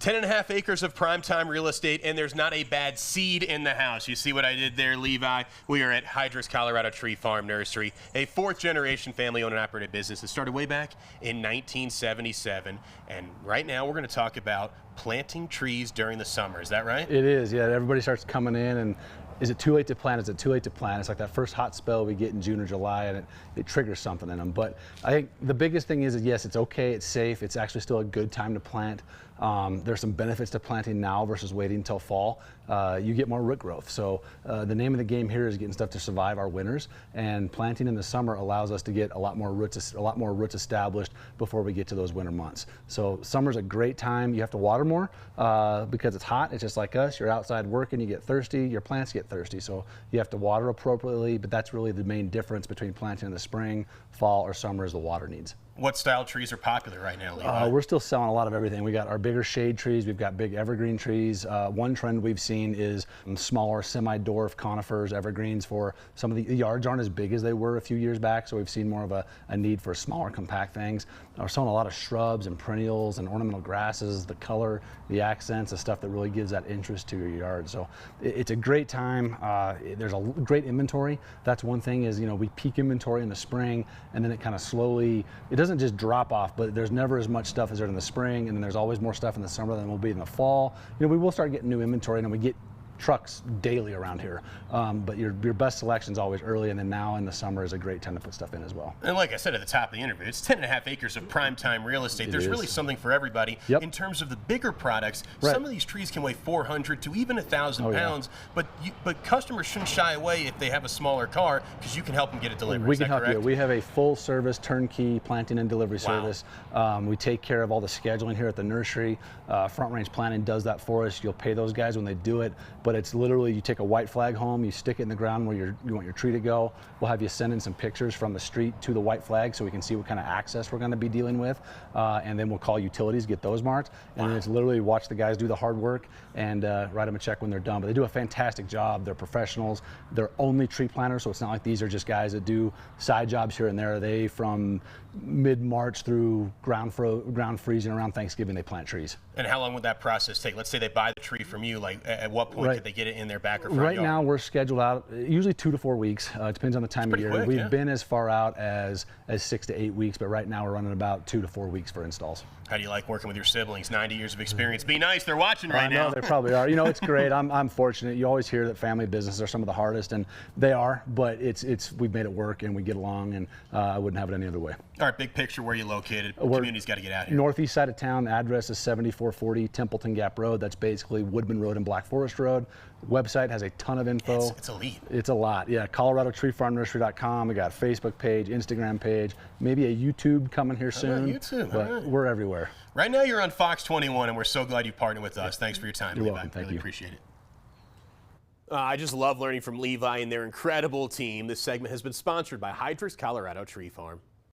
10.5 acres of primetime real estate, and there's not a bad seed in the house. You see what I did there, Levi? We are at Heidrich, Colorado Tree Farm Nursery, a fourth-generation family-owned and operated business that started way back in 1977. And right now, we're going to talk about planting trees during the summer. Is that right? It is, yeah. Everybody starts coming in and is it too late to plant? Is it too late to plant? It's like that first hot spell we get in June or July, and it triggers something in them. But I think the biggest thing is that yes, it's okay, it's safe, it's actually still a good time to plant. There's some benefits to planting now versus waiting until fall. You get more root growth. So the name of the game here is getting stuff to survive our winters, and planting in the summer allows us to get a lot more roots established before we get to those winter months. So summer's a great time. You have to water more because it's hot. It's just like us. You're outside working, you get thirsty, your plants get thirsty. So you have to water appropriately, but that's really the main difference between planting in the spring, fall, or summer is the water needs. What style trees are popular right now, Levi? We're still selling a lot of everything. We got our bigger shade trees. We've got big evergreen trees. One trend we've seen is smaller semi-dwarf conifers, evergreens. For some of the yards aren't as big as they were a few years back, so we've seen more of a need for smaller, compact things. We're selling a lot of shrubs and perennials and ornamental grasses, the color, the accents, the stuff that really gives that interest to your yard. So it's a great time. There's a great inventory. That's one thing is, we peak inventory in the spring, and then it kind of slowly, it doesn't just drop off, but there's never as much stuff as there in the spring, and then there's always more stuff in the summer than will be in the fall. We will start getting new inventory, and we get trucks daily around here, but your best selection is always early, and then now in the summer is a great time to put stuff in as well. And like I said at the top of the interview, it's 10.5 acres of primetime real estate. There's really something for everybody. Yep. In terms of the bigger products, right. Some of these trees can weigh 400 to even 1,000 pounds, but customers shouldn't shy away if they have a smaller car, because you can help them get it delivered. We can help you. We have a full service turnkey planting and delivery service. We take care of all the scheduling here at the nursery. Front Range Planning does that for us. You'll pay those guys when they do it, but it's literally you take a white flag home, you stick it in the ground where you want your tree to go. We'll have you send in some pictures from the street to the white flag so we can see what kind of access we're going to be dealing with, and then we'll call utilities, get those marked, and then it's literally watch the guys do the hard work and write them a check when they're done. But they do a fantastic job. They're professionals. They're only tree planters, so it's not like these are just guys that do side jobs here and there. They, from mid-March through ground freezing around Thanksgiving, they plant trees. And how long would that process take? Let's say they buy the tree from you, like at what point could they get it in their back or front yard? Right now we're scheduled out usually 2 to 4 weeks. It depends on the time of year. Quick, We've been as far out as 6 to 8 weeks, but right now we're running about 2 to 4 weeks for installs. How do you like working with your siblings? 90 years of experience. Be nice, they're watching right now. I know, they probably are. It's great. I'm fortunate. You always hear that family businesses are some of the hardest, and they are, but we've made it work and we get along, and I wouldn't have it any other way. All right, big picture, where you located? The community's got to get out here. Northeast side of town. The address is 7440 Templeton Gap Road. That's basically Woodman Road and Black Forest Road. The website has a ton of info. It's elite. It's a lot. Yeah, ColoradoTreeFarmNursery.com. We got a Facebook page, Instagram page, maybe a YouTube coming here soon. YouTube, but we're everywhere. Right now you're on Fox 21, and we're so glad you partnered with us. Thanks for your time, You're Levi. welcome. Thank really you. Appreciate it. I just love learning from Levi and their incredible team. This segment has been sponsored by Heidrich, Colorado Tree Farm.